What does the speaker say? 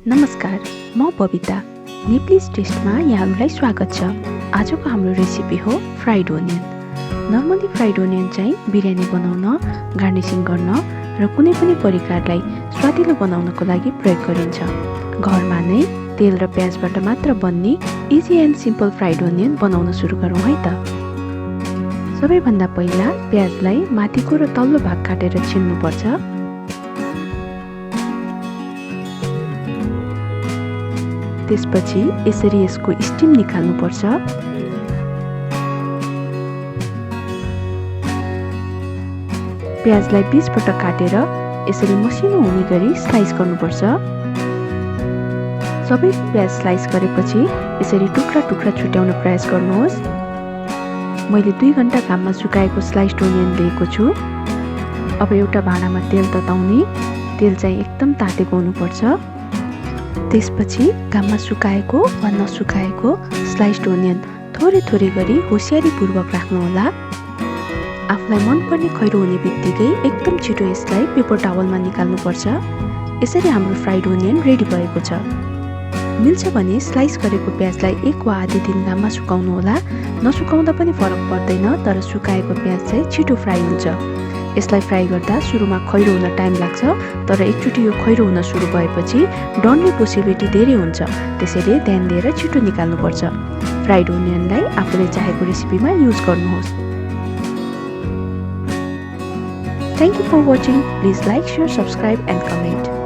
नमस्कार, म बबिता। नेप्लिज टेस्टमा यहाँहरूलाई स्वागत छ। आजको हाम्रो रेसिपी हो fried onion. Normally fried onion चाहिँ बिरयानी बनाउन, गार्निसिङ गर्न र कुनै पनि परिकारलाई स्वादिलो बनाउनको लागि प्रयोग गरिन्छ। घरमा नै तेल र प्याजबाट मात्र बन्ने easy and simple fried onion बनाउन सुरु गरौँ है त। सबैभन्दा पहिला प्याजलाई माथिको र तल्लो भाग काटेर छिल्नुपर्छ। त्यसपछि यसरी यसको स्टिम निकाल्नुपर्छ। प्याजलाई 20 पटक काटेर यसरी मसिनो हुने गरी स्लाइस गर्नुपर्छ। सबै प्याज स्लाइस गरेपछि यसरी टुक्रा टुक्रा छुट्याउन प्रयास गर्नुहोस्। मैले 2 घण्टा घाममा सुकाएको स्लाइस्ड ओनियन लिएको छु। अब एउटा भाँडामा तेल तताउने, तेल चाहिँ एकदम तातेको हुनुपर्छ। त्यसपछि घाममा सुकाएको वा नसुकाएको स्लाइस्ड ओनियन थोरै थोरै गरी होसियारीपूर्वक राख्नुहोला। आफूलाई मनपर्ने खैरो हुने बित्तिकै एकदम छिटो यसलाई पेपर टावलमा निकाल्नुपर्छ। यसरी हाम्रो फ्राइड ओनियन रेडी भएको छ। मिल्छ भने स्लाइस गरेको प्याजलाई 1 वा आधी दिन घाममा सुकाउनुहोला। नसुकाउँदा पनि फरक पर्दैन, तर सुकाएको प्याज चाहिँ छिटो फ्राई हुन्छ। यसलाई फ्राई गर्दा सुरुमा खैरो हुन टाइम लाग्छ, तर एकचोटि यो खैरो हुन सुरु भएपछि डढ्ने पोसिबिलिटी धेरै हुन्छ। त्यसैले ध्यान दिएर छिटो निकाल्नुपर्छ। फ्राइड ओनियनलाई आफूले चाहेको रेसिपीमा युज गर्नुहोस्। Thank you for watching. Please like, share, subscribe and comment.